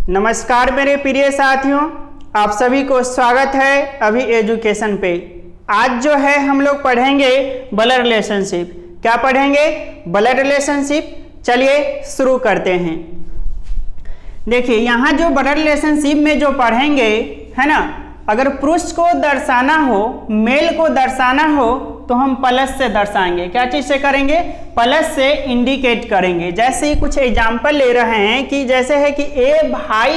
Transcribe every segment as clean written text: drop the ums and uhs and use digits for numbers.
नमस्कार मेरे प्रिय साथियों, आप सभी को स्वागत है अभी एजुकेशन पे। आज जो है हम लोग पढ़ेंगे ब्लड रिलेशनशिप। क्या पढ़ेंगे? Blood relationship. चलिए शुरू करते हैं। देखिए यहाँ जो ब्लड रिलेशनशिप में जो पढ़ेंगे है ना, अगर पुरुष को दर्शाना हो, मेल को दर्शाना हो तो हम प्लस से दर्शाएंगे। क्या चीज से करेंगे? प्लस से इंडिकेट करेंगे। जैसे कुछ एग्जाम्पल ले रहे हैं कि जैसे है कि ए भाई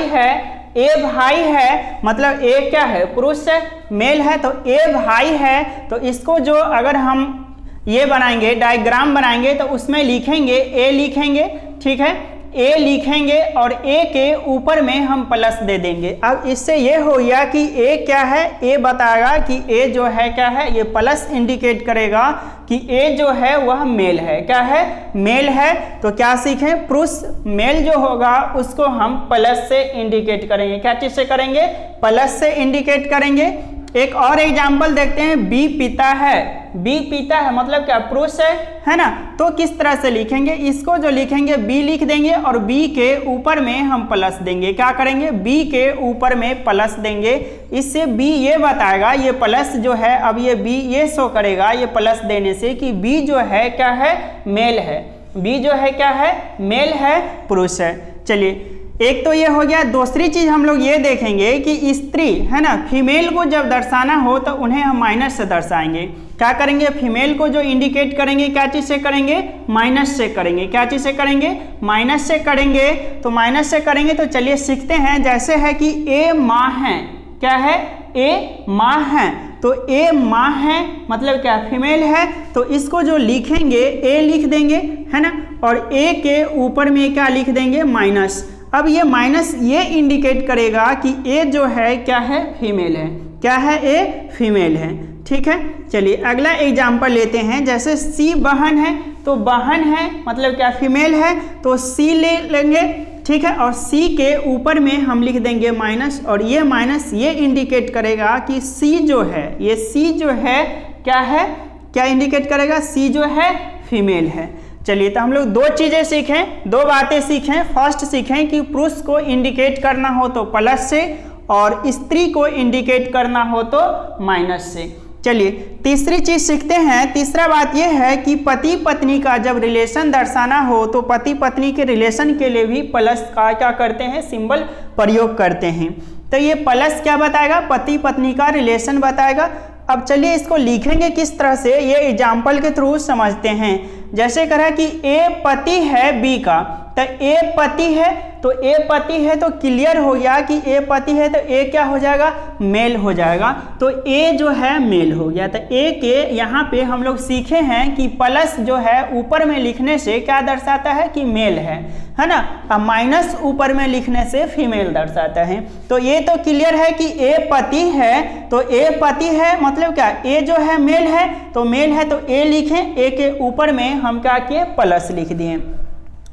है मतलब ए क्या है? पुरुष है, मेल है, तो ए भाई है। तो इसको जो अगर हम ये बनाएंगे, डायग्राम बनाएंगे तो उसमें लिखेंगे ए लिखेंगे, ठीक है, ए लिखेंगे और ए के ऊपर में हम प्लस दे देंगे। अब इससे ये हो गया कि ए क्या है? ए बताएगा कि ए जो है क्या है, ये प्लस इंडिकेट करेगा कि ए जो है वह मेल है। क्या है? मेल है। तो क्या सीखें? पुरुष मेल जो होगा उसको हम प्लस से इंडिकेट करेंगे। क्या चीज से करेंगे? प्लस से इंडिकेट करेंगे। एक और एग्जाम्पल देखते हैं। बी पिता है, बी पिता है मतलब क्या? पुरुष है ना। तो किस तरह से लिखेंगे? इसको जो लिखेंगे बी लिख देंगे और बी के ऊपर में हम प्लस देंगे। क्या करेंगे? बी के ऊपर में प्लस देंगे। इससे बी ये बताएगा, ये प्लस जो है, अब ये बी ये शो करेगा ये प्लस देने से कि बी जो है क्या है? मेल है। बी जो है क्या है? मेल है, पुरुष है। चलिए एक तो ये हो गया। दूसरी चीज हम लोग ये देखेंगे कि स्त्री है ना, फीमेल को जब दर्शाना हो तो उन्हें हम माइनस से दर्शाएंगे। क्या करेंगे? फीमेल को जो इंडिकेट करेंगे क्या चीज से करेंगे? माइनस से करेंगे। क्या चीज से करेंगे? माइनस से करेंगे। तो माइनस से करेंगे तो चलिए सीखते हैं। जैसे है कि ए माँ है। क्या है? ए माँ है। तो ए माँ है मतलब क्या? फीमेल है। तो इसको जो लिखेंगे ए लिख देंगे है ना, और ए के ऊपर में क्या लिख देंगे? माइनस। अब ये माइनस ये इंडिकेट करेगा कि ए जो है क्या है? फीमेल है। क्या है? ए फीमेल है। ठीक है। चलिए अगला एग्जाम्पल लेते हैं। जैसे सी बहन है, तो बहन है मतलब क्या? फीमेल है। तो सी ले लेंगे, ठीक है, और सी के ऊपर में हम लिख देंगे माइनस, और ये माइनस ये इंडिकेट करेगा कि सी जो है, ये सी जो है क्या है? क्या इंडिकेट करेगा? सी जो है फीमेल है। चलिए तो हम लोग दो चीजें सीखें, दो बातें सीखें। फर्स्ट सीखें कि पुरुष को इंडिकेट करना हो तो प्लस से और स्त्री को इंडिकेट करना हो तो माइनस से। चलिए तीसरी चीज सीखते हैं। तीसरा बात यह है कि पति पत्नी का जब रिलेशन दर्शाना हो तो पति पत्नी के रिलेशन के लिए भी प्लस का क्या करते हैं? सिंबल प्रयोग करते हैं। तो ये प्लस क्या बताएगा? पति पत्नी का रिलेशन बताएगा। अब चलिए इसको लिखेंगे किस तरह से, ये एग्जाम्पल के थ्रू समझते हैं। जैसे कहा कि ए पति है बी का, तो ए पति है, तो ए पति है तो क्लियर हो गया कि ए पति है, तो ए क्या हो जाएगा? मेल हो जाएगा। तो ए जो है मेल हो गया। तो ए के यहाँ पे हम लोग सीखे हैं कि प्लस जो है ऊपर में लिखने से क्या दर्शाता है? कि मेल है ना। अब माइनस ऊपर में लिखने से फीमेल दर्शाता है। तो ये तो क्लियर है कि ए पति है, तो ए पति है मतलब क्या? ए जो है मेल है, तो मेल है तो ए लिखें, ए के ऊपर में हम क्या किए? प्लस लिख दिए।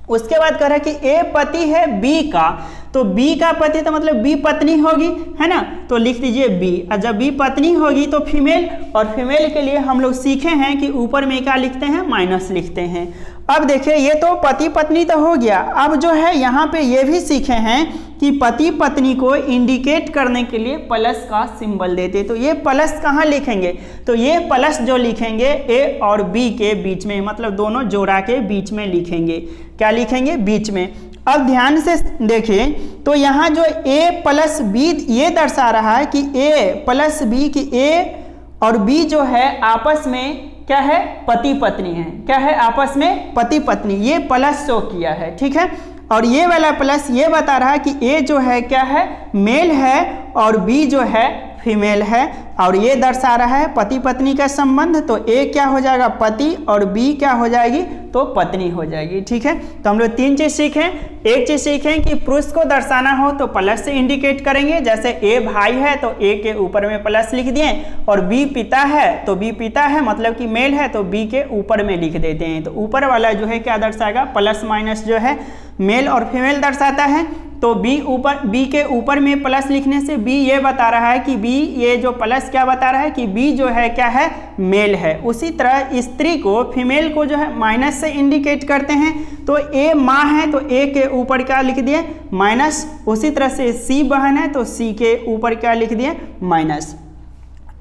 उसके बाद कह रहा है कि ए पति है बी का, तो बी का पति तो मतलब बी पत्नी होगी है ना, तो लिख दीजिए बी। और जब बी पत्नी होगी तो फीमेल, और फीमेल के लिए हम लोग सीखे हैं कि ऊपर में क्या लिखते हैं? माइनस लिखते हैं। अब देखिए ये तो पति पत्नी तो हो गया। अब जो है यहाँ पे ये भी सीखे हैं कि पति पत्नी को इंडिकेट करने के लिए प्लस का सिंबल देते। तो ये प्लस कहाँ लिखेंगे? तो ये प्लस जो लिखेंगे ए और बी के बीच में, मतलब दोनों जोड़ा के बीच में लिखेंगे। क्या लिखेंगे? बीच में। अब ध्यान से देखिए तो यहाँ जो ए प्लस बी ये दर्शा रहा है कि ए प्लस बी, कि ए और बी जो है आपस में क्या है? पति पत्नी है। क्या है? आपस में पति पत्नी। ये प्लस शो किया है, ठीक है। और ये वाला प्लस ये बता रहा है कि ए जो है क्या है? मेल है और बी जो है फीमेल है, और ये दर्शा रहा है पति पत्नी का संबंध। तो ए क्या हो जाएगा? पति, और बी क्या हो जाएगी? तो पत्नी हो जाएगी, ठीक है। तो हम लोग तीन चीज सीखें। एक चीज सीखें कि पुरुष को दर्शाना हो तो प्लस से इंडिकेट करेंगे। जैसे ए भाई है तो ए के ऊपर में प्लस लिख दिए, और बी पिता है तो बी पिता है मतलब कि मेल है, तो बी के ऊपर में लिख देते हैं। तो ऊपर वाला जो है क्या दर्शाएगा? प्लस माइनस जो है मेल और फीमेल दर्शाता है। तो बी के ऊपर में प्लस लिखने से बी ये बता रहा है कि बी, ये जो प्लस क्या बता रहा है कि बी जो है क्या है, मेल है। उसी तरह स्त्री को, फीमेल को जो है माइनस से इंडिकेट करते हैं। तो ए माँ है तो ए के ऊपर क्या लिख दिए, माइनस। उसी तरह से सी बहन है तो सी के ऊपर क्या लिख दिए, माइनस।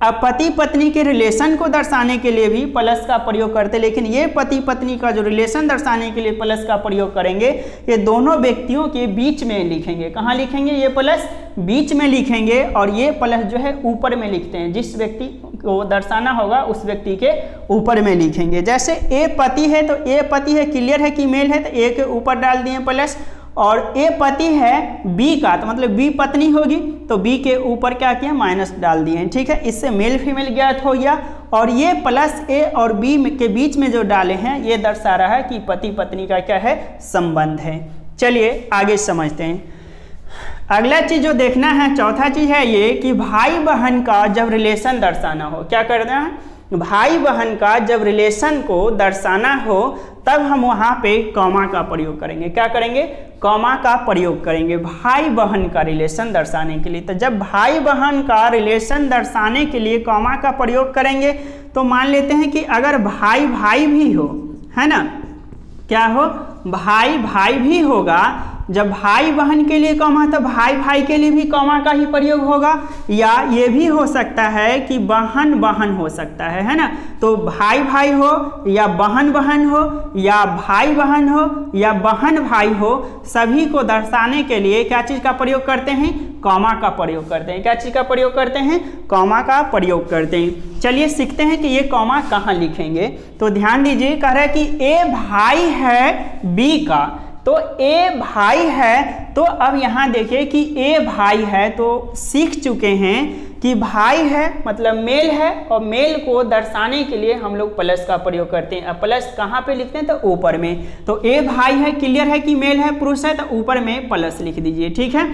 अब पति पत्नी के रिलेशन को दर्शाने के लिए भी प्लस का प्रयोग करते हैं, लेकिन ये पति पत्नी का जो रिलेशन दर्शाने के लिए प्लस का प्रयोग करेंगे, ये दोनों व्यक्तियों के बीच में लिखेंगे। कहाँ लिखेंगे, ये प्लस बीच में लिखेंगे और ये प्लस जो है ऊपर में लिखते हैं। जिस व्यक्ति को दर्शाना होगा उस व्यक्ति के ऊपर में लिखेंगे। जैसे ए पति है तो ए पति है, क्लियर है कि मेल है, तो ए के ऊपर डाल दिए प्लस। और ए पति है बी का, तो मतलब बी पत्नी होगी तो बी के ऊपर क्या किया, माइनस डाल दिए हैं। ठीक है, इससे मेल फीमेल ज्ञात हो गया। और ये प्लस ए और बी के बीच में जो डाले हैं ये दर्शा रहा है कि पति पत्नी का क्या है, संबंध है। चलिए आगे समझते हैं। अगला चीज जो देखना है, चौथा चीज है ये कि भाई बहन का जब रिलेशन दर्शाना हो, क्या करना है, भाई बहन का जब रिलेशन को दर्शाना हो तब हम वहाँ पे कॉमा का प्रयोग करेंगे। क्या करेंगे, कॉमा का प्रयोग करेंगे भाई बहन का रिलेशन दर्शाने के लिए। तो जब भाई बहन का रिलेशन दर्शाने के लिए कॉमा का प्रयोग करेंगे तो मान लेते हैं कि अगर भाई भाई भी हो, है ना, क्या हो, भाई भाई भी होगा। जब भाई बहन के लिए कॉमा तो भाई भाई के लिए भी कॉमा का ही प्रयोग होगा। या ये भी हो सकता है कि बहन बहन हो सकता है ना। तो भाई भाई हो या बहन बहन हो या भाई बहन हो या बहन भाई हो, सभी को दर्शाने के लिए क्या चीज़ का प्रयोग करते हैं, कॉमा का प्रयोग करते हैं। क्या चीज़ का प्रयोग करते हैं, कॉमा का प्रयोग करते हैं। चलिए सीखते हैं कि ये कॉमा कहाँ लिखेंगे। तो ध्यान दीजिए, कह रहा है कि ए भाई है बी का, तो ए भाई है। तो अब यहाँ देखिए कि ए भाई है तो सीख चुके हैं कि भाई है मतलब मेल है, और मेल को दर्शाने के लिए हम लोग प्लस का प्रयोग करते हैं। अब प्लस कहाँ पे लिखते हैं, तो ऊपर में। तो ए भाई है, क्लियर है कि मेल है, पुरुष है, तो ऊपर में प्लस लिख दीजिए। ठीक है,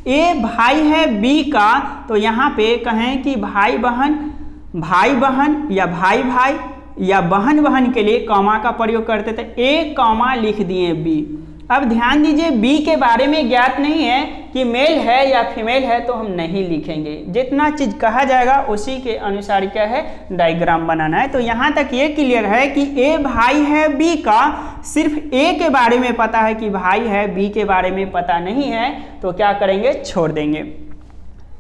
ए भाई है बी का, तो यहाँ पे कहें कि भाई बहन या भाई भाई या बहन बहन के लिए कॉमा का प्रयोग करते थे। ए कॉमा लिख दिए बी। अब ध्यान दीजिए, बी के बारे में ज्ञात नहीं है कि मेल है या फीमेल है, तो हम नहीं लिखेंगे। जितना चीज कहा जाएगा उसी के अनुसार क्या है, डायग्राम बनाना है। तो यहाँ तक ये क्लियर है कि ए भाई है बी का, सिर्फ ए के बारे में पता है कि भाई है, बी के बारे में पता नहीं है, तो क्या करेंगे, छोड़ देंगे।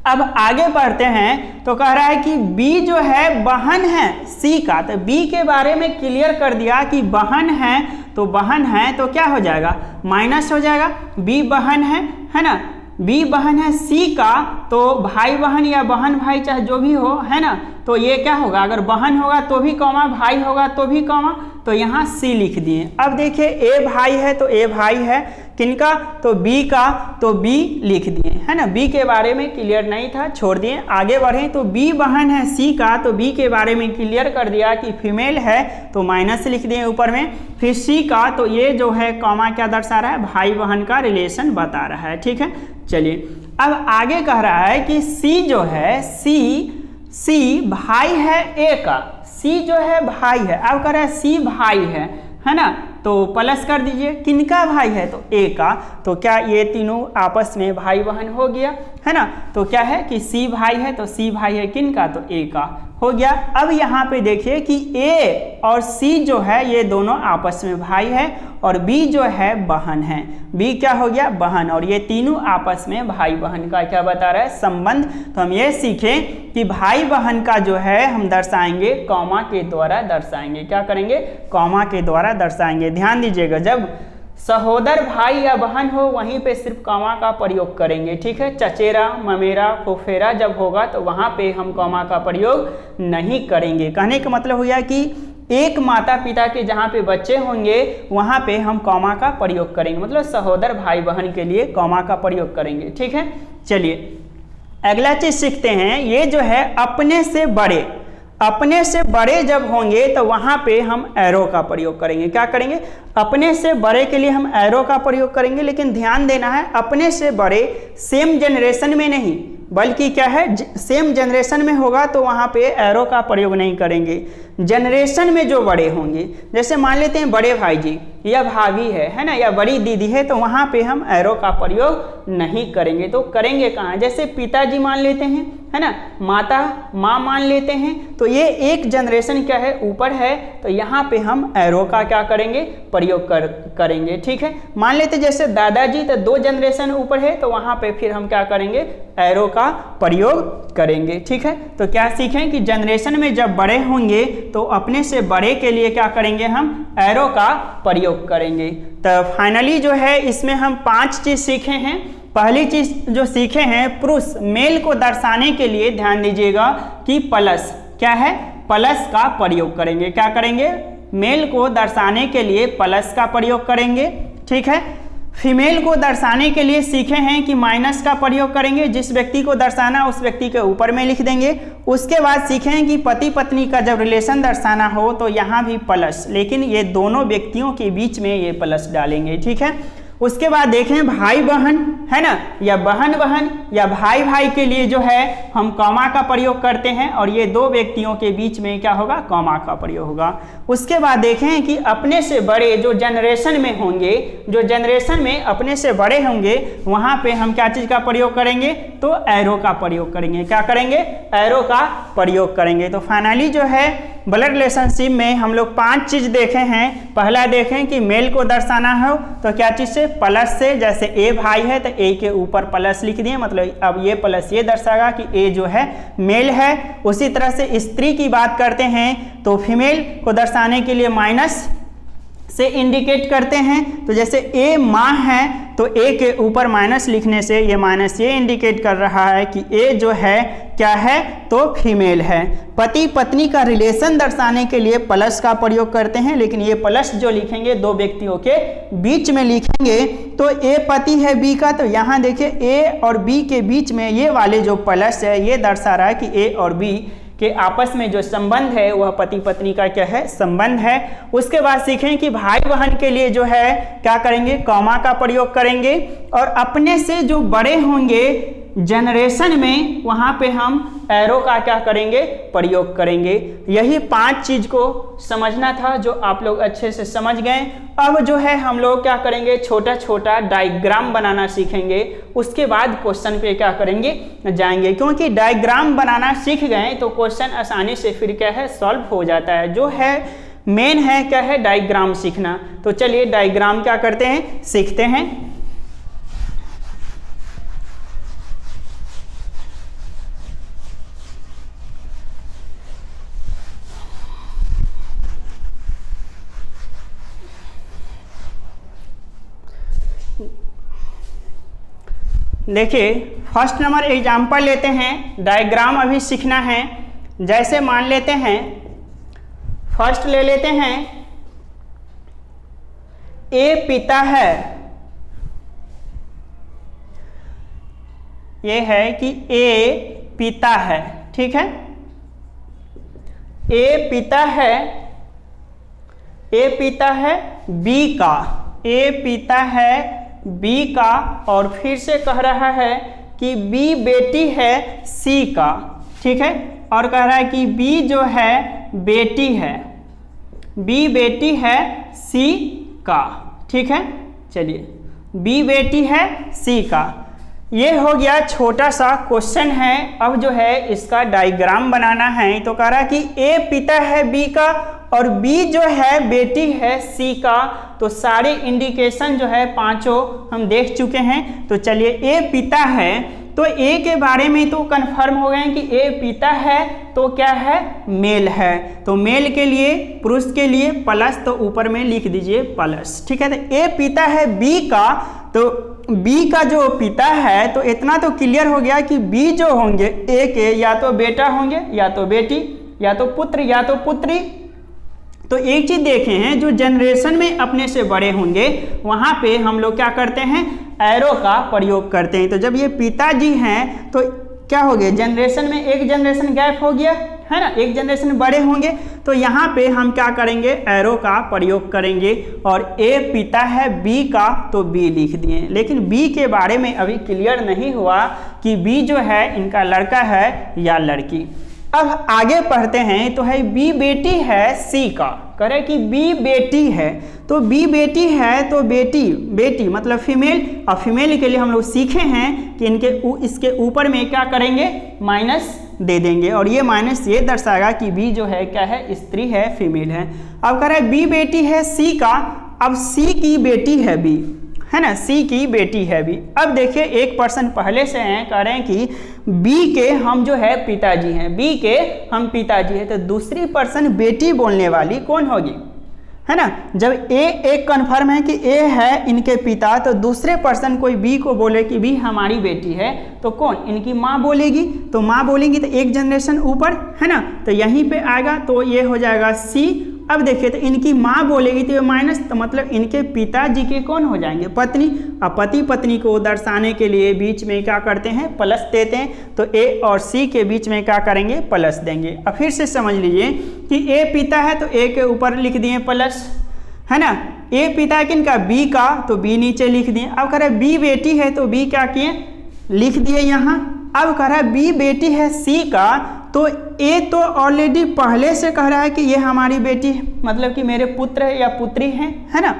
अब आगे बढ़ते हैं तो कह रहा है कि बी जो है बहन है सी का, तो बी के बारे में क्लियर कर दिया कि बहन है, तो बहन है तो क्या हो जाएगा, माइनस हो जाएगा। बी बहन है ना, बी बहन है सी का, तो भाई बहन या बहन भाई चाहे जो भी हो, है ना, तो ये क्या होगा, अगर बहन होगा तो भी कॉमा, भाई होगा तो भी कॉमा, तो यहाँ सी लिख दिए। अब देखिए ए भाई है तो ए भाई है, किनका, तो बी का, तो बी लिख दिए, है ना। बी के बारे में क्लियर नहीं था, छोड़ दिए। आगे बढ़े तो बी बहन है सी का, तो बी के बारे में क्लियर कर दिया कि फीमेल है, तो माइनस लिख दिए ऊपर में। फिर सी का, तो ये जो है कॉमा क्या दर्शा रहा है, भाई बहन का रिलेशन बता रहा है। ठीक है, चलिए अब आगे कह रहा है कि सी जो है, सी भाई है ए का, सी जो है भाई है। अब कह रहा है सी भाई है ना, तो प्लस कर दीजिए। किनका भाई है, तो ए का, तो क्या ये तीनों आपस में भाई बहन हो गया, है ना। तो क्या है कि सी भाई है, तो सी भाई है किनका, तो ए का हो गया। अब यहाँ पे देखिए कि ए और सी जो है ये दोनों आपस में भाई है, और बी जो है बहन है। बी क्या हो गया, बहन, और ये तीनों आपस में भाई बहन का क्या बता रहा है, संबंध। तो हम ये सीखें कि भाई बहन का जो है हम दर्शाएंगे कॉमा के द्वारा दर्शाएंगे। क्या करेंगे, कॉमा के द्वारा दर्शाएंगे। ध्यान दीजिएगा, जब सहोदर भाई या बहन हो वहीं पे सिर्फ कॉमा का प्रयोग करेंगे। ठीक है, चचेरा ममेरा फुफेरा जब होगा तो वहाँ पे हम कॉमा का प्रयोग नहीं करेंगे। कहने का मतलब हुआ कि एक माता पिता के जहाँ पे बच्चे होंगे वहाँ पे हम कॉमा का प्रयोग करेंगे, मतलब सहोदर भाई बहन के लिए कॉमा का प्रयोग करेंगे। ठीक है, चलिए अगला चीज सीखते हैं। ये जो है अपने से बड़े जब होंगे तो वहाँ पे हम एरो का प्रयोग करेंगे। क्या करेंगे, अपने से बड़े के लिए हम एरो का प्रयोग करेंगे। लेकिन ध्यान देना है, अपने से बड़े सेम जनरेशन में नहीं, बल्कि क्या है, सेम जनरेशन में होगा तो वहाँ पे एरो का प्रयोग नहीं करेंगे। जनरेशन में जो बड़े होंगे, जैसे मान लेते हैं बड़े भाई जी, या भाभी है ना, या बड़ी दीदी है, तो वहाँ पे हम एरो का प्रयोग नहीं करेंगे। तो करेंगे कहाँ, जैसे पिताजी मान लेते हैं, है ना, माता माँ मान लेते हैं, तो ये एक जनरेशन क्या है ऊपर है, तो यहाँ पे हम एरो का क्या करेंगे, प्रयोग करेंगे। ठीक है, मान लेते जैसे दादाजी, तो 2 जनरेशन ऊपर है, तो वहाँ पे फिर हम क्या करेंगे, एरो का प्रयोग करेंगे। ठीक है, तो क्या सीखें कि जनरेशन में जब बड़े होंगे तो अपने से बड़े के लिए क्या करेंगे, हम एरो का प्रयोग करेंगे। तो फाइनली जो है इसमें हम 5 चीज सीखे हैं। पहली चीज जो सीखे हैं, पुरुष मेल को दर्शाने के लिए ध्यान दीजिएगा कि प्लस क्या है, प्लस का प्रयोग करेंगे। क्या करेंगे, मेल को दर्शाने के लिए प्लस का प्रयोग करेंगे। ठीक है, फीमेल को दर्शाने के लिए सीखे हैं कि माइनस का प्रयोग करेंगे, जिस व्यक्ति को दर्शाना उस व्यक्ति के ऊपर में लिख देंगे। उसके बाद सीखे हैं कि पति पत्नी का जब रिलेशन दर्शाना हो तो यहाँ भी प्लस, लेकिन ये दोनों व्यक्तियों के बीच में ये प्लस डालेंगे। ठीक है, उसके बाद देखें भाई बहन, है ना, या बहन बहन या भाई भाई के लिए जो है हम कॉमा का प्रयोग करते हैं, और ये 2 व्यक्तियों के बीच में क्या होगा, कॉमा का प्रयोग होगा। उसके बाद देखें कि अपने से बड़े जो जनरेशन में होंगे, जो जनरेशन में अपने से बड़े होंगे, वहाँ पे हम क्या चीज़ का प्रयोग करेंगे, तो एरो का प्रयोग करेंगे। क्या करेंगे, एरो का प्रयोग करेंगे। तो फाइनली जो है ब्लड रिलेशनशिप में हम लोग 5 चीज देखे हैं। पहला देखें कि मेल को दर्शाना हो तो क्या चीज से, प्लस से, जैसे ए भाई है तो ए के ऊपर प्लस लिख दिए, मतलब अब ये प्लस ये दर्शाएगा कि ए जो है मेल है। उसी तरह से स्त्री की बात करते हैं तो फीमेल को दर्शाने के लिए माइनस से इंडिकेट करते हैं। तो जैसे ए माँ है तो ए के ऊपर माइनस लिखने से ये माइनस ये इंडिकेट कर रहा है कि ए जो है क्या है, तो फीमेल है। पति पत्नी का रिलेशन दर्शाने के लिए प्लस का प्रयोग करते हैं, लेकिन ये प्लस जो लिखेंगे 2 व्यक्तियों के बीच में लिखेंगे। तो ए पति है बी का, तो यहाँ देखिए ए और बी के बीच में ये वाले जो प्लस है ये दर्शा रहा है कि ए और बी के आपस में जो संबंध है वह पति पत्नी का क्या है, संबंध है। उसके बाद सीखें कि भाई बहन के लिए जो है क्या करेंगे, कॉमा का प्रयोग करेंगे, और अपने से जो बड़े होंगे जनरेशन में वहाँ पे हम एरो का क्या करेंगे, प्रयोग करेंगे। यही 5 चीज को समझना था जो आप लोग अच्छे से समझ गए। अब जो है हम लोग क्या करेंगे, छोटा छोटा डायग्राम बनाना सीखेंगे। उसके बाद क्वेश्चन पे क्या करेंगे, जाएंगे, क्योंकि डायग्राम बनाना सीख गए तो क्वेश्चन आसानी से फिर क्या है, सॉल्व हो जाता है। जो है मेन है क्या है, डायग्राम सीखना। तो चलिए डायग्राम क्या करते हैं, सीखते हैं। देखिए फर्स्ट नंबर एग्जाम्पल लेते हैं, डायग्राम अभी सीखना है। जैसे मान लेते हैं, फर्स्ट ले लेते हैं ए पिता है, ये है कि ए पिता है, ठीक है, ए पिता है, ए पिता है बी का, ए पिता है बी का, और फिर से कह रहा है कि बी बेटी है सी का, ठीक है, और कह रहा है कि बी जो है बेटी है, बी बेटी है सी का, ठीक है। चलिए बी बेटी है सी का, ये हो गया छोटा सा क्वेश्चन है। अब जो है इसका डायग्राम बनाना है। तो कह रहा है कि ए पिता है बी का और बी जो है बेटी है सी का। तो सारे इंडिकेशन जो है 5 हम देख चुके हैं। तो चलिए ए पिता है, तो ए के बारे में तो कंफर्म हो गए कि ए पिता है तो क्या है, मेल है। तो मेल के लिए, पुरुष के लिए प्लस, तो ऊपर में लिख दीजिए प्लस, ठीक है। तो ए पिता है बी का, तो बी का जो पिता है, तो इतना तो क्लियर हो गया कि बी जो होंगे ए के या तो बेटा होंगे या तो बेटी, या तो पुत्र या तो पुत्री। तो एक चीज देखे हैं, जो जनरेशन में अपने से बड़े होंगे वहां पे हम लोग क्या करते हैं, एरो का प्रयोग करते हैं। तो जब ये पिताजी हैं तो क्या हो गया, जनरेशन में एक जनरेशन गैप हो गया है ना, एक जनरेशन बड़े होंगे। तो यहाँ पे हम क्या करेंगे, एरो का प्रयोग करेंगे। और ए पिता है बी का, तो बी लिख दिए। लेकिन बी के बारे में अभी क्लियर नहीं हुआ कि बी जो है इनका लड़का है या लड़की। अब आगे पढ़ते हैं तो है बी बेटी है सी का, कह रहे कि बी बेटी है, तो बी बेटी है तो बेटी मतलब फीमेल, और फीमेल के लिए हम लोग सीखे हैं कि इसके ऊपर में क्या करेंगे, माइनस दे देंगे, और ये माइनस ये दर्शाएगा कि बी जो है क्या है, स्त्री है, फीमेल है। अब कह रहे बी बेटी है सी का, अब सी की बेटी है बी, है ना, सी की बेटी है बी। अब देखिए एक पर्सन पहले से हैं, कह रहे हैं कि बी के हम जो है पिताजी हैं, बी के हम पिताजी हैं, तो दूसरी पर्सन बेटी बोलने वाली कौन होगी, है ना। जब ए एक कन्फर्म है कि ए है इनके पिता, तो दूसरे पर्सन कोई बी को बोले कि बी हमारी बेटी है, तो कौन, इनकी माँ बोलेगी, तो माँ बोलेगी तो एक जनरेशन ऊपर, है ना, तो यहीं पे आएगा, तो ये हो जाएगा सी। अब देखिए तो इनकी माँ बोलेगी तो ये माइनस, तो मतलब इनके पिताजी के कौन हो जाएंगे, पत्नी। अब पति पत्नी को दर्शाने के लिए बीच में क्या करते हैं, प्लस देते हैं, तो ए और सी के बीच में क्या करेंगे, प्लस देंगे। अब फिर से समझ लीजिए कि ए पिता है तो ए के ऊपर लिख दिए प्लस, है ना, ए पिता है किनका, बी का, तो बी नीचे लिख दिए। अब कह रहे बी बेटी है तो बी क्या किए, लिख दिए यहाँ। अब कह रहा है बी बेटी है सी का, तो ए तो ऑलरेडी पहले से कह रहा है कि ये हमारी बेटी है, मतलब कि मेरे पुत्र है या पुत्री हैं, है ना।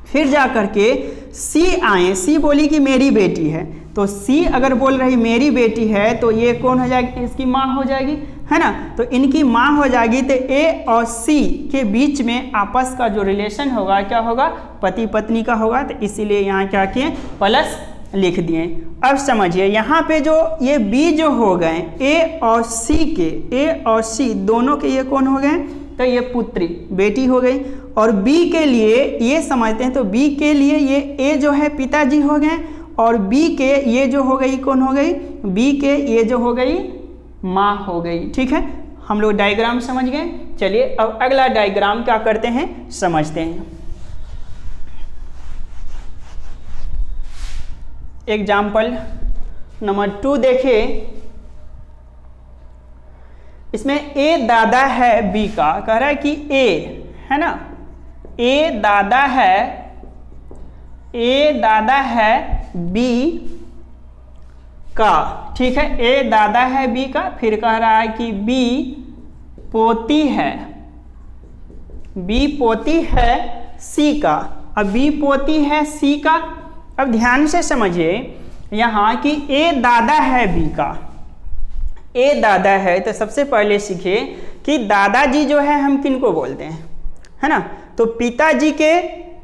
फिर जा करके सी आए, सी बोली कि मेरी बेटी है, तो सी अगर बोल रही मेरी बेटी है तो ये कौन हो जाएगी, इसकी माँ हो जाएगी, है ना, तो इनकी माँ हो जाएगी। तो ए और सी के बीच में आपस का जो रिलेशन होगा क्या होगा, पति पत्नी का होगा, तो इसीलिए यहाँ क्या किए, प्लस लिख दिए। अब समझिए यहाँ पे जो ये बी जो हो गए ए और सी के, ए और सी दोनों के ये कौन हो गए, तो ये पुत्री बेटी हो गई, और बी के लिए ये समझते हैं, तो बी के लिए ये ए जो है पिताजी हो गए, और बी के ये जो हो गई कौन हो गई, बी के ये जो हो गई माँ हो गई। ठीक है, हम लोग डायग्राम समझ गए। चलिए अब अगला डायग्राम क्या करते हैं, समझते हैं। एग्जाम्पल नंबर 2 देखिए, इसमें ए दादा है बी का, कह रहा है कि ए, है ना, ए दादा है बी का, ठीक है, ए दादा है बी का। फिर कह रहा है कि बी पोती है सी का। अब बी पोती है सी का। अब ध्यान से समझिए यहाँ कि ए दादा है बी का, ए दादा है, तो सबसे पहले सीखिए कि दादाजी जो है हम किन को बोलते हैं, है ना, तो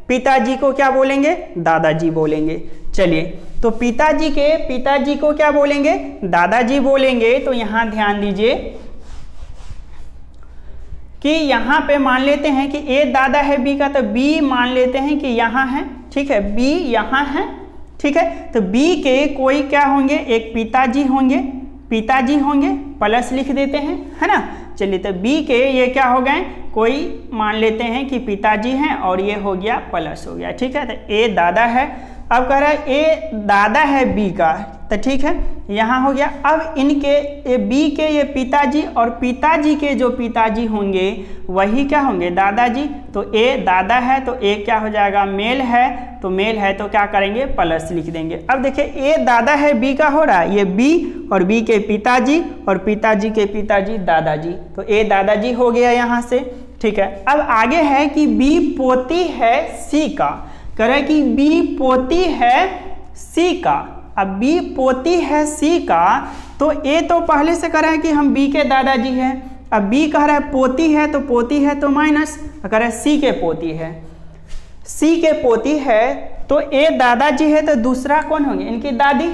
पिताजी को क्या बोलेंगे, दादाजी बोलेंगे। चलिए तो पिताजी को क्या बोलेंगे, दादाजी बोलेंगे। तो यहाँ ध्यान दीजिए कि यहाँ पे मान लेते हैं कि ए दादा है बी का, तो बी मान लेते हैं कि यहाँ है, ठीक है, बी यहाँ है, ठीक है, तो बी के कोई क्या होंगे, एक पिताजी होंगे, प्लस लिख देते हैं, है ना। चलिए तो बी के ये क्या हो गए, कोई मान लेते हैं कि पिताजी हैं, और ये हो गया प्लस हो गया, ठीक है, तो ए दादा है। अब कह रहा है ए दादा है बी का, तो ठीक है, यहाँ हो गया। अब इनके बी के ये पिताजी, और पिताजी के जो पिताजी होंगे वही क्या होंगे, दादाजी। तो ए दादा है तो ए क्या हो जाएगा, मेल है, तो मेल है तो क्या करेंगे, प्लस लिख देंगे। अब देखिए ए दादा है बी का हो रहा है, ये बी और बी के पिताजी और पिताजी के पिताजी दादाजी, तो ए दादाजी हो गया यहाँ से, ठीक है। अब आगे है कि बी पोती है सी का, कह रहा है कि बी पोती है सी का। अब बी पोती है सी का, तो ए तो पहले से कह रहा है कि हम बी के दादाजी हैं। अब बी कह रहा है पोती है तो माइनस, कह रहा है सी के पोती है, तो ए दादाजी है तो दूसरा कौन होगी, इनकी दादी,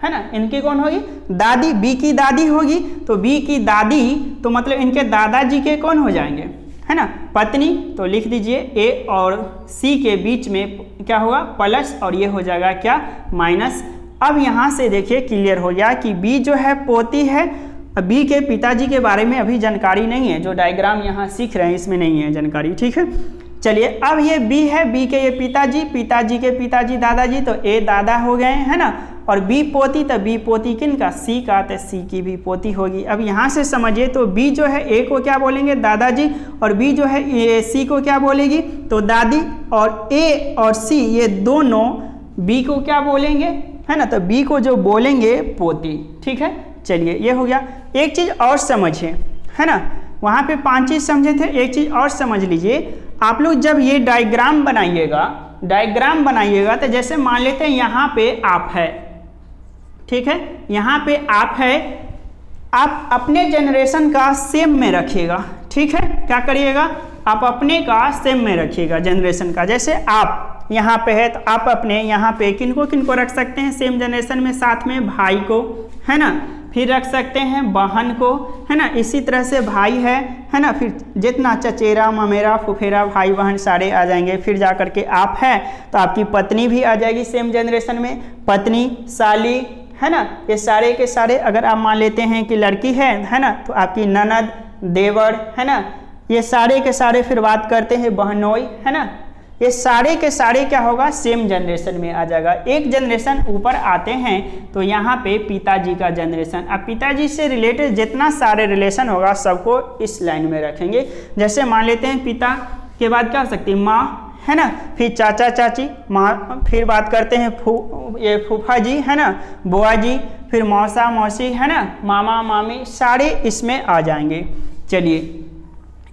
है ना, इनकी कौन होगी, दादी, बी की दादी होगी। तो बी की दादी तो मतलब इनके दादाजी के कौन हो जाएंगे, है ना, पत्नी। तो लिख दीजिए ए और सी के बीच में क्या होगा, प्लस, और ये हो जाएगा क्या, माइनस। अब यहाँ से देखिए क्लियर हो गया कि बी जो है पोती है। अब बी के पिताजी के बारे में अभी जानकारी नहीं है, जो डायग्राम यहाँ सीख रहे हैं इसमें नहीं है जानकारी, ठीक है। चलिए अब ये बी है, बी के ये पिताजी के पिताजी दादाजी, तो ए दादा हो गए, है ना, और बी पोती, तो बी पोती किन का, सी का, तो सी की भी पोती होगी। अब यहाँ से समझिए तो बी जो है ए को क्या बोलेंगे, दादाजी, और बी जो है ये सी को क्या बोलेगी, तो दादी, और ए और सी ये दोनों बी को क्या बोलेंगे, है ना, तो बी को जो बोलेंगे पोती, ठीक है, चलिए ये हो गया। एक चीज़ और समझिए, है ना, वहाँ पे 5 चीज़ समझे थे, एक चीज़ और समझ लीजिए। आप लोग जब ये डायग्राम बनाइएगा तो जैसे मान लेते हैं यहाँ पे आप है, ठीक है, यहाँ पे आप है, आप अपने जनरेशन का सेम में रखिएगा, ठीक है, क्या करिएगा, आप अपने का सेम में रखिएगा जनरेशन का। जैसे आप यहाँ पे है तो आप अपने यहाँ पे किनको किनको रख सकते हैं सेम जनरेशन में, साथ में भाई को, है ना, फिर रख सकते हैं बहन को, है ना, इसी तरह से भाई है ना, फिर जितना चचेरा ममेरा फुफेरा भाई बहन सारे आ जाएंगे। फिर जा करके आप है तो आपकी पत्नी भी आ जाएगी सेम जनरेशन में, पत्नी, साली, है ना, ये सारे के सारे। अगर आप मान लेते हैं कि लड़की है ना, तो आपकी ननद, देवर, है ना, ये सारे के सारे। फिर बात करते हैं बहनोई, है ना, ये सारे के सारे क्या होगा, सेम जनरेशन में आ जाएगा। एक जनरेशन ऊपर आते हैं तो यहाँ पे पिताजी का जनरेशन। अब पिताजी से रिलेटेड जितना सारे रिलेशन होगा सबको इस लाइन में रखेंगे। जैसे मान लेते हैं पिता के बाद क्या हो सकती है, माँ, है ना, फिर चाचा चाची, माँ, फिर बात करते हैं ये फूफा जी, है ना, बुआ जी, फिर मौसा मौसी, है ना, मामा मामी, सारे इसमें आ जाएंगे। चलिए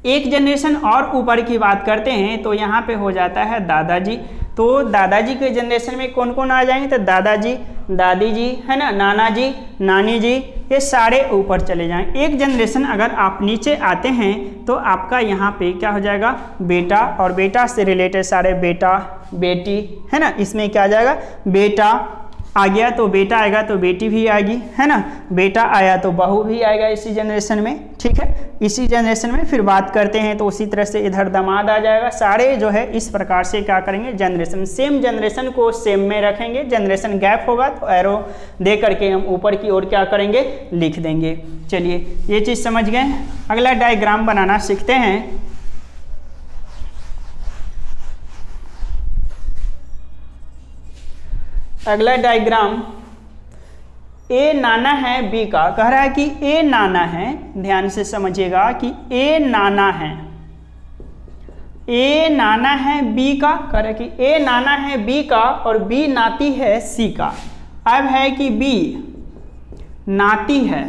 एक जनरेशन और ऊपर की बात करते हैं तो यहाँ पे हो जाता है दादाजी। तो दादाजी के जनरेशन में कौन कौन आ जाएंगे, तो दादाजी, दादी जी, है ना, नाना जी, नानी जी, ये सारे ऊपर चले जाएंगे। एक जनरेशन अगर आप नीचे आते हैं तो आपका यहाँ पे क्या हो जाएगा, बेटा, और बेटा से रिलेटेड सारे बेटा बेटी, है ना, इसमें क्या आ जाएगा, बेटा आ गया तो बेटा आएगा तो बेटी भी आएगी, है ना, बेटा आया तो बहू भी आएगा इसी जनरेशन में, ठीक है, इसी जनरेशन में। फिर बात करते हैं तो उसी तरह से इधर दामाद आ जाएगा। सारे जो है इस प्रकार से क्या करेंगे, जनरेशन, सेम जनरेशन को सेम में रखेंगे। जनरेशन गैप होगा तो एरो दे करके हम ऊपर की ओर क्या करेंगे, लिख देंगे। चलिए ये चीज़ समझ गए। अगला डायग्राम बनाना सीखते हैं। अगला डायग्राम, ए नाना है बी का, कह रहा है कि ए नाना है, ध्यान से समझिएगा कि ए नाना है, ए नाना है बी का, कह रहा है कि ए नाना है बी का और बी नाती है सी का। अब है कि बी नाती है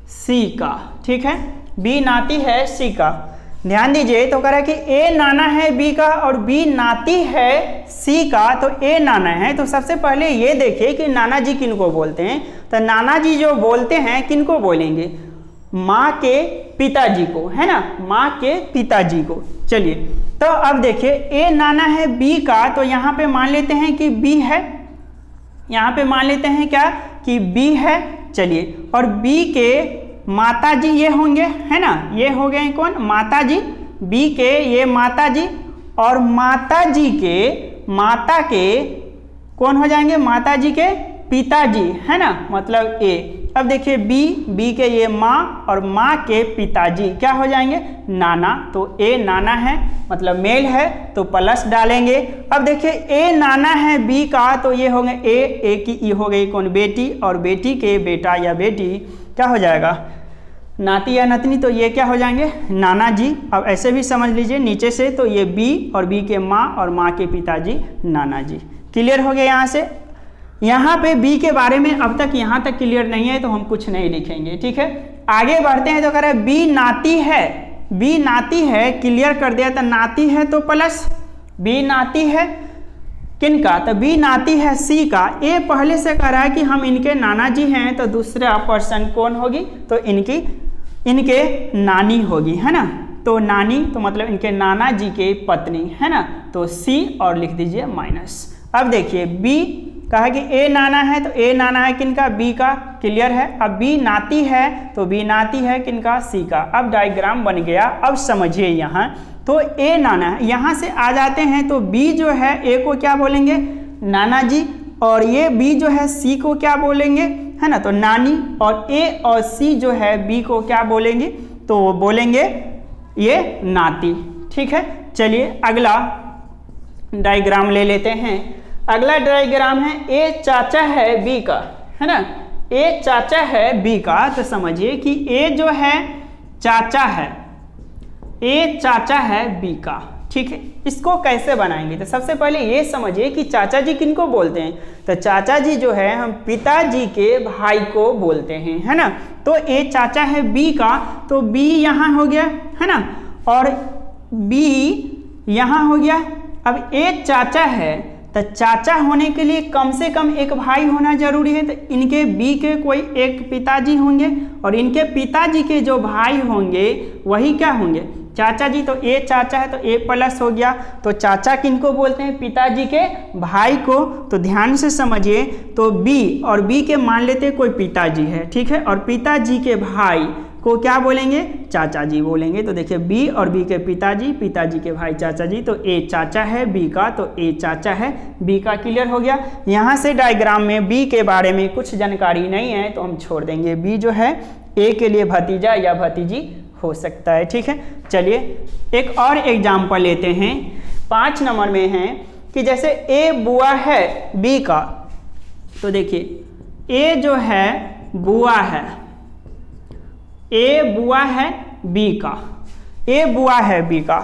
सी का, ठीक है, बी नाती है सी का। ध्यान दीजिए, तो कह रहा है कि ए नाना है बी का और बी नाती है सी का। तो ए नाना है तो सबसे पहले ये देखिए कि नाना जी किनको बोलते हैं। तो नाना जी जो बोलते हैं किनको बोलेंगे, माँ के पिताजी को, है ना, माँ के पिताजी को। चलिए तो अब देखिए ए नाना है बी का, तो यहाँ पे मान लेते हैं कि बी है, यहाँ पे मान लेते हैं क्या कि बी है। चलिए, और बी के माता जी ये होंगे, है ना, ये हो गए कौन, माता जी, बी के ये माता जी, और माता जी के माता के कौन हो जाएंगे, माता जी के पिताजी, है ना, मतलब ए। अब देखिए बी के ये माँ और माँ के पिताजी क्या हो जाएंगे, नाना। तो ए नाना है मतलब मेल है तो प्लस डालेंगे। अब देखिए ए नाना है बी का, तो ये होंगे ए की ई हो गई कौन, बेटी, और बेटी के बेटा या बेटी क्या हो जाएगा, नाती या नतनी, तो ये क्या हो जाएंगे, नाना जी। अब ऐसे भी समझ लीजिए नीचे से, तो ये बी और बी के माँ और माँ के पिताजी नाना जी। क्लियर हो गया यहाँ से। यहाँ पे बी के बारे में अब तक यहाँ तक क्लियर नहीं है तो हम कुछ नहीं लिखेंगे, ठीक है। आगे बढ़ते हैं तो कह रहे हैं बी नाती है, बी नाती है, क्लियर कर दिया। तो नाती है तो प्लस, बी नाती है किनका, तो बी नाती है सी का। ए पहले से कह रहा है कि हम इनके नाना जी हैं, तो दूसरा पर्सन कौन होगी, तो इनके नानी होगी, है ना। तो नानी तो मतलब इनके नाना जी के पत्नी, है ना, तो सी और लिख दीजिए माइनस। अब देखिए बी कहा कि ए नाना है, तो ए नाना है किनका, बी का, क्लियर है। अब बी नाती है तो बी नाती है किनका, सी का। अब डायग्राम बन गया। अब समझिए यहाँ तो ए नाना है, यहाँ से आ जाते हैं तो बी जो है ए को क्या बोलेंगे, नाना जी, और ये बी जो है सी को क्या बोलेंगे, है ना, तो नानी। और ए और सी जो है बी को क्या बोलेंगे, तो बोलेंगे ये नाती, ठीक है। चलिए अगला डायग्राम ले लेते हैं। अगला डायग्राम है ए चाचा है बी का, है ना, ए चाचा है बी का। तो समझिए कि ए जो है चाचा है, ए चाचा है बी का, ठीक है, इसको कैसे बनाएंगे? तो सबसे पहले ये समझिए कि चाचा जी किनको बोलते हैं। तो चाचा जी जो है हम पिताजी के भाई को बोलते हैं, है ना। तो ए चाचा है बी का, तो बी यहाँ हो गया, है ना, और बी यहाँ हो गया। अब ए चाचा है, तो चाचा होने के लिए कम से कम एक भाई होना जरूरी है। तो इनके बी के कोई एक पिताजी होंगे और इनके पिताजी के जो भाई होंगे वही क्या होंगे? चाचा जी। तो ए चाचा है तो ए प्लस हो गया। तो चाचा किनको बोलते हैं? पिताजी के भाई को। तो ध्यान से समझिए, तो बी और बी के मान लेते हैं कोई पिताजी है, ठीक है, और पिताजी के भाई को क्या बोलेंगे? चाचा जी बोलेंगे। तो देखिए बी और बी के पिताजी, पिताजी के भाई चाचा जी। तो ए चाचा है बी का, तो ए चाचा है बी का। क्लियर हो गया। यहाँ से डायग्राम में बी के बारे में कुछ जानकारी नहीं है तो हम छोड़ देंगे। बी जो है ए के लिए भतीजा या भतीजी हो सकता है, ठीक है। चलिए एक और एग्जाम्पल लेते हैं। 5 नंबर में है कि जैसे ए बुआ है बी का, तो देखिए ए जो है बुआ है, ए बुआ है बी का, ए बुआ है बी का।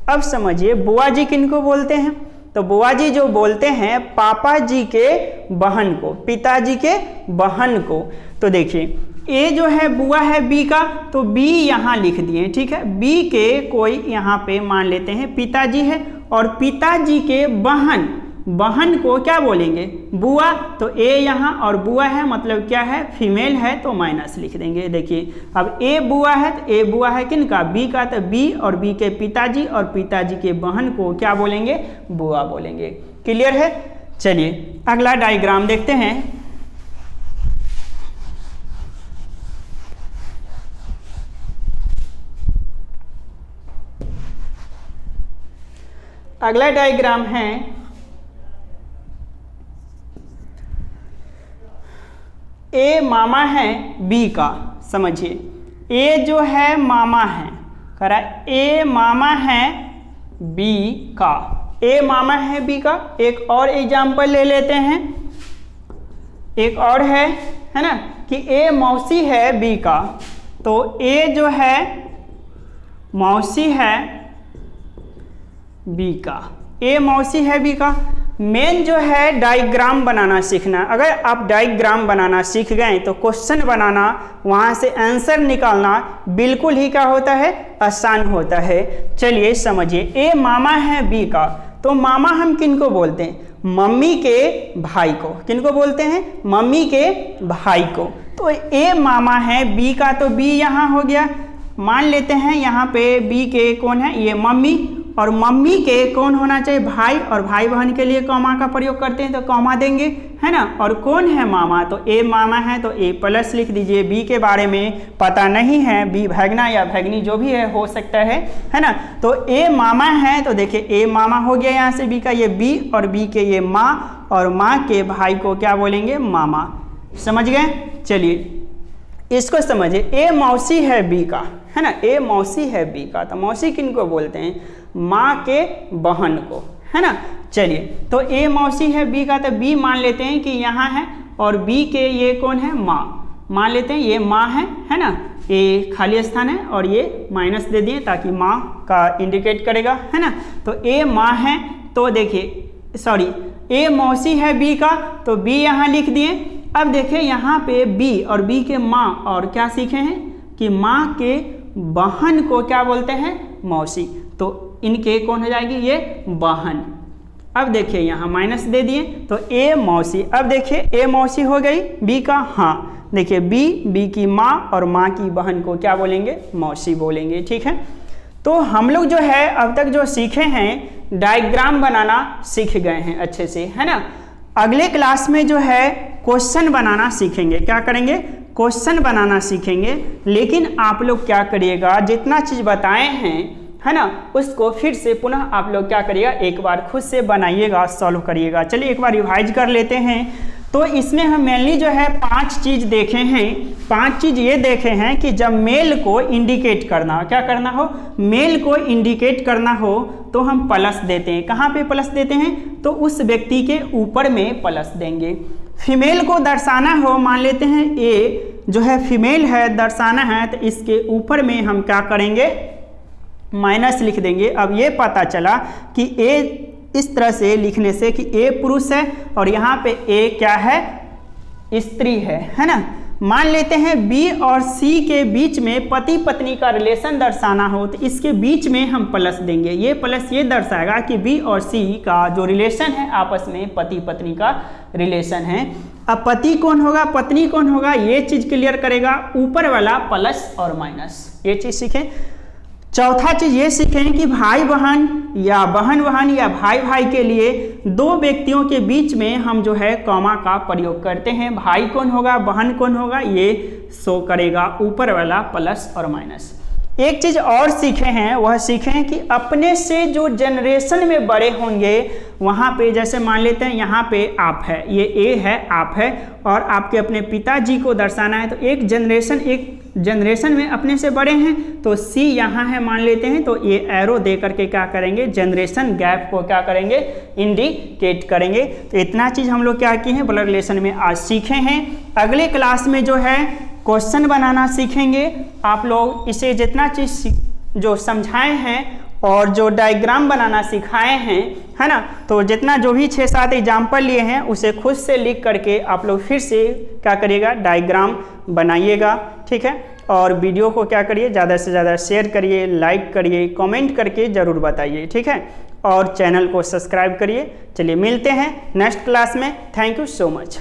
अब समझिए बुआ जी किनको बोलते हैं? तो बुआ जी जो बोलते हैं पापा जी के बहन को, पिताजी के बहन को। तो देखिए ए जो है बुआ है बी का, तो बी यहाँ लिख दिए, ठीक है। बी के कोई यहाँ पे मान लेते हैं पिताजी है और पिताजी के बहन, बहन को क्या बोलेंगे? बुआ। तो ए यहाँ और बुआ है मतलब क्या है? फीमेल है, तो माइनस लिख देंगे। देखिए अब ए बुआ है तो ए बुआ है किनका? बी का। तो बी और बी के पिताजी और पिताजी के बहन को क्या बोलेंगे? बुआ बोलेंगे। क्लियर है। चलिए अगला डायग्राम देखते हैं। अगला डायग्राम है ए मामा है बी का। समझिए ए जो है मामा है, करा ए मामा है बी का, ए मामा है बी का। एक और एग्जाम्पल ले लेते हैं। एक और है ना, कि ए मौसी है बी का। तो ए जो है मौसी है बी का, ए मौसी है बी का। मेन जो है डायग्राम बनाना सीखना। अगर आप डायग्राम बनाना सीख गए तो क्वेश्चन बनाना, वहाँ से आंसर निकालना बिल्कुल ही क्या होता है? आसान होता है। चलिए समझिए ए मामा है बी का, तो मामा हम किनको बोलते हैं? मम्मी के भाई को। किनको बोलते हैं? मम्मी के भाई को। तो ए मामा है बी का, तो बी यहाँ हो गया। मान लेते हैं यहाँ पे बी के कौन है? ये मम्मी, और मम्मी के कौन होना चाहिए? भाई, और भाई बहन के लिए कॉमा का प्रयोग करते हैं तो कॉमा देंगे, है ना। और कौन है मामा? तो ए मामा है तो ए प्लस लिख दीजिए। बी के बारे में पता नहीं है, बी भगना या भगनी जो भी है हो सकता है ना। तो ए मामा है तो देखिए ए मामा हो गया यहाँ से बी का, ये बी और बी के ये माँ, और माँ के भाई को क्या बोलेंगे? मामा। समझ गए। चलिए इसको समझिए ए मौसी है बी का, है ना, ए मौसी है बी का। तो मौसी किनको बोलते हैं? माँ के बहन को, है ना। चलिए तो ए मौसी है बी का, तो बी मान लेते हैं कि यहाँ है, और बी के ये कौन है? माँ। मान लेते हैं ये माँ है ना। ए खाली स्थान है और ये माइनस दे दिए ताकि माँ का इंडिकेट करेगा, है ना। तो ए माँ है, तो देखिए सॉरी ए मौसी है बी का, तो बी यहाँ लिख दिए। अब देखिए यहाँ पे बी और बी के माँ, और क्या सीखे हैं कि माँ के बहन को क्या बोलते हैं? मौसी। तो इनके कौन हो जाएगी? ये बहन। अब देखिए यहाँ माइनस दे दिए तो ए मौसी। अब देखिए ए मौसी हो गई बी का। हाँ देखिए बी की माँ और माँ की बहन को क्या बोलेंगे? मौसी बोलेंगे, ठीक है। तो हम लोग जो है अब तक जो सीखे हैं डायग्राम बनाना सीख गए हैं अच्छे से, है ना। अगले क्लास में जो है क्वेश्चन बनाना सीखेंगे। क्या करेंगे? क्वेश्चन बनाना सीखेंगे। लेकिन आप लोग क्या करिएगा, जितना चीज़ बताए हैं, है ना, उसको फिर से पुनः आप लोग क्या करिएगा? एक बार खुद से बनाइएगा, सॉल्व करिएगा। चलिए एक बार रिवाइज कर लेते हैं। तो इसमें हम मेनली जो है 5 चीज़ देखे हैं। 5 चीज़ ये देखे हैं कि जब मेल को इंडिकेट करना हो, क्या करना हो? मेल को इंडिकेट करना हो तो हम प्लस देते हैं। कहाँ पे प्लस देते हैं? तो उस व्यक्ति के ऊपर में प्लस देंगे। फीमेल को दर्शाना हो, मान लेते हैं ए जो है फीमेल है, दर्शाना है, तो इसके ऊपर में हम क्या करेंगे? माइनस लिख देंगे। अब ये पता चला कि ए इस तरह से लिखने से कि ए पुरुष है और यहाँ पे ए क्या है, स्त्री है ना। मान लेते हैं बी और सी के बीच में पति पत्नी का रिलेशन दर्शाना हो तो इसके बीच में हम प्लस देंगे। ये प्लस ये दर्शाएगा कि बी और सी का जो रिलेशन है आपस में पति पत्नी का रिलेशन है। अब पति कौन होगा पत्नी कौन होगा ये चीज क्लियर करेगा ऊपर वाला प्लस और माइनस, ये चीज सीखें। चौथा चीज ये सीखें कि भाई बहन या बहन बहन या भाई भाई के लिए दो व्यक्तियों के बीच में हम जो है कॉमा का प्रयोग करते हैं। भाई कौन होगा बहन कौन होगा ये शो करेगा ऊपर वाला प्लस और माइनस। एक चीज और सीखे हैं वह सीखें कि अपने से जो जनरेशन में बड़े होंगे वहाँ पे जैसे मान लेते हैं यहाँ पे आप है, ये ए है आप है और आपके अपने पिताजी को दर्शाना है तो एक जनरेशन में अपने से बड़े हैं तो सी यहाँ है मान लेते हैं तो ये एरो दे करके क्या करेंगे जनरेशन गैप को क्या करेंगे इंडिकेट करेंगे। तो इतना चीज़ हम लोग क्या किए हैं ब्लड रिलेशन में आज सीखे हैं। अगले क्लास में जो है क्वेश्चन बनाना सीखेंगे। आप लोग इसे जितना चीज़ जो समझाए हैं और जो डायग्राम बनाना सिखाए हैं है ना, तो जितना जो भी 6-7 एग्जाम्पल लिए हैं उसे खुद से लिख करके आप लोग फिर से क्या करिएगा डायग्राम बनाइएगा, ठीक है। और वीडियो को क्या करिए ज़्यादा से ज़्यादा शेयर करिए, लाइक करिए, कमेंट करके ज़रूर बताइए, ठीक है। और चैनल को सब्सक्राइब करिए। चलिए मिलते हैं नेक्स्ट क्लास में। Thank you so much.